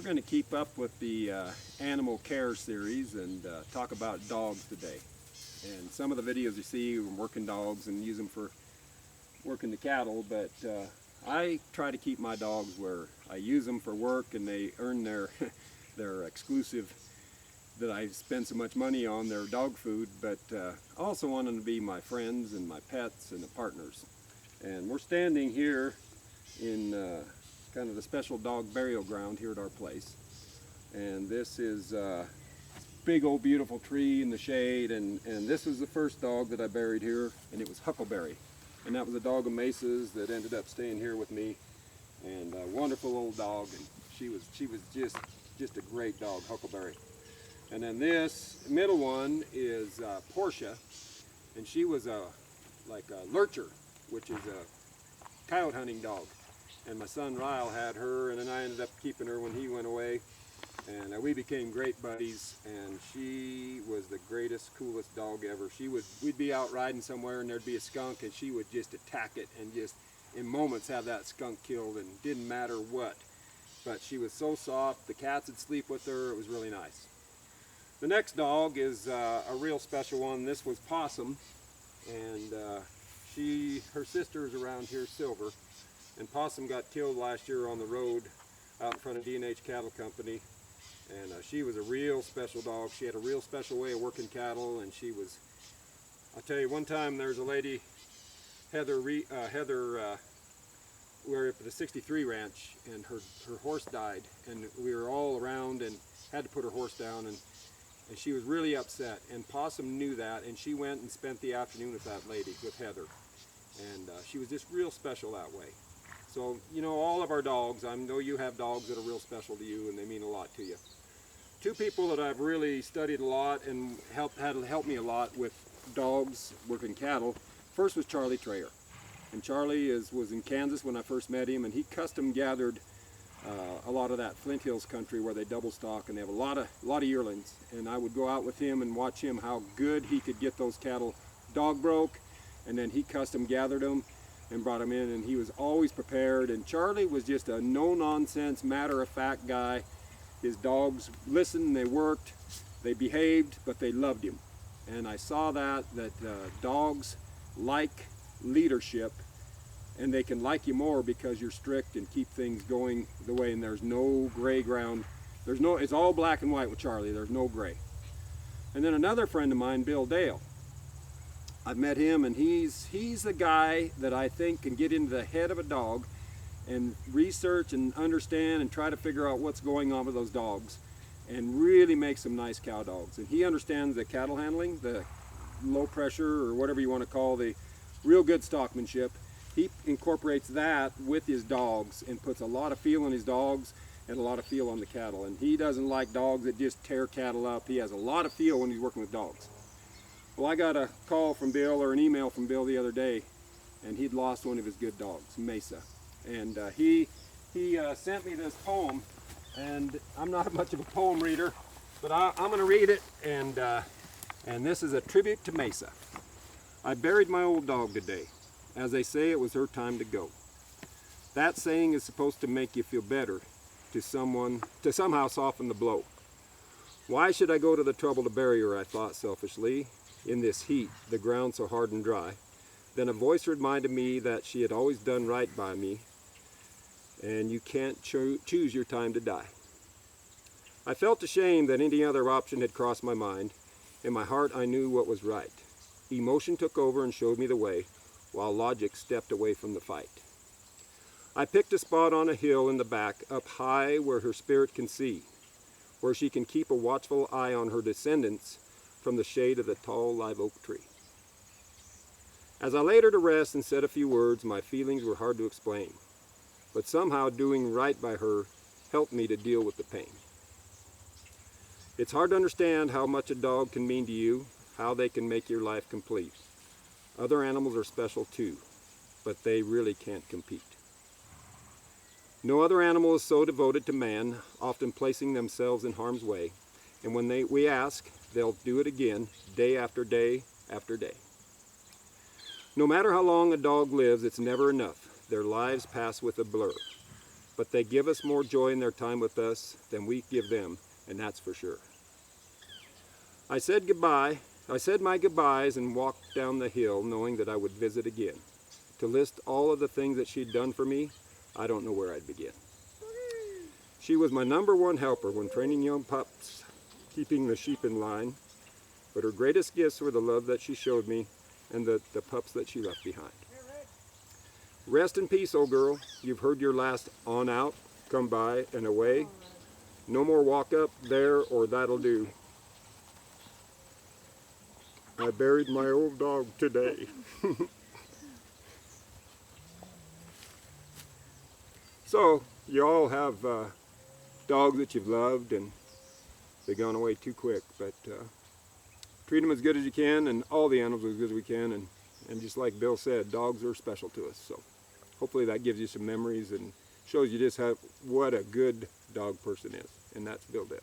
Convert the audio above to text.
We're going to keep up with the animal care series and talk about dogs today. And some of the videos you see, we're working dogs and use them for working the cattle, but I try to keep my dogs where I use them for work and they earn their, their exclusive that I spend so much money on, their dog food, but I also want them to be my friends and my pets and the partners. And we're standing here in kind of the special dog burial ground here at our place. And this is a big old beautiful tree in the shade, and this was the first dog that I buried here, and it was Huckleberry. And that was a Dog Mesa's that ended up staying here with me, and a wonderful old dog, and she was just a great dog, Huckleberry. And then this middle one is Portia, and she was like a lurcher, which is a coyote hunting dog. And my son Ryle had her, and then I ended up keeping her when he went away. And we became great buddies, and she was the greatest, coolest dog ever. We'd be out riding somewhere and there'd be a skunk, and she would just attack it and just in moments have that skunk killed, and didn't matter what. But she was so soft, the cats would sleep with her, it was really nice. The next dog is a real special one. This was Possum, and her sister is around here, Silver. And Possum got killed last year on the road out in front of D&H Cattle Company. And she was a real special dog. She had a real special way of working cattle, and she was, I'll tell you, one time there's a lady, Heather, we were up at the 63 ranch, and her horse died, and we were all around and had to put her horse down, and she was really upset, and Possum knew that, and she went and spent the afternoon with that lady, with Heather, and she was just real special that way. So, you know, all of our dogs, I know you have dogs that are real special to you, and they mean a lot to you. Two people that I've really studied a lot and had helped me a lot with dogs, working cattle. First was Charlie Trayer. And Charlie was in Kansas when I first met him, and he custom gathered a lot of that Flint Hills country where they double stock, and they have a lot of yearlings. And I would go out with him and watch him how good he could get those cattle dog broke, and then he custom gathered them and brought them in, and he was always prepared. And Charlie was just a no-nonsense, matter-of-fact guy. His dogs listened, they worked, they behaved, but they loved him. And I saw that dogs like leadership, and they can like you more because you're strict and keep things going the way, and there's no gray ground. It's all black and white with Charlie, there's no gray. And then another friend of mine, Bill Dale. I've met him, and he's the guy that I think can get into the head of a dog and research and understand and try to figure out what's going on with those dogs and really make some nice cow dogs. And he understands the cattle handling, the low pressure, or whatever you want to call the real good stockmanship. He incorporates that with his dogs and puts a lot of feel in his dogs and a lot of feel on the cattle. And he doesn't like dogs that just tear cattle up. He has a lot of feel when he's working with dogs. Well, I got a call from Bill, or an email from Bill the other day, and he'd lost one of his good dogs, Mesa. And he sent me this poem, and I'm not much of a poem reader, but I'm going to read it, and this is a tribute to Mesa. I buried my old dog today. As they say, it was her time to go. That saying is supposed to make you feel better, to somehow soften the blow. Why should I go to the trouble to bury her, I thought selfishly, in this heat, the ground so hard and dry. Then a voice reminded me that she had always done right by me, and you can't choose your time to die. I felt ashamed that any other option had crossed my mind. In my heart I knew what was right. Emotion took over and showed me the way, while logic stepped away from the fight. I picked a spot on a hill in the back, up high where her spirit can see, where she can keep a watchful eye on her descendants from the shade of the tall live oak tree. As I laid her to rest and said a few words, my feelings were hard to explain, but somehow doing right by her helped me to deal with the pain. It's hard to understand how much a dog can mean to you, how they can make your life complete. Other animals are special too, but they really can't compete. No other animal is so devoted to man, often placing themselves in harm's way, and when we ask, they'll do it again, day after day after day. No matter how long a dog lives, it's never enough. Their lives pass with a blur. but they give us more joy in their time with us than we give them, and that's for sure. I said goodbye. I said my goodbyes and walked down the hill knowing that I would visit again. To list all of the things that she'd done for me, I don't know where I'd begin. She was my #1 helper when training young pups, keeping the sheep in line, but her greatest gifts were the love that she showed me and the pups that she left behind. Rest in peace, old girl. You've heard your last on out, come by and away. No more walk up there or that'll do. I buried my old dog today. So, you all have dogs that you've loved and they've gone away too quick, but treat them as good as you can, and all the animals as good as we can, and just like Bill said, dogs are special to us. So hopefully that gives you some memories and shows you just what a good dog person is, and that's Bill Dale.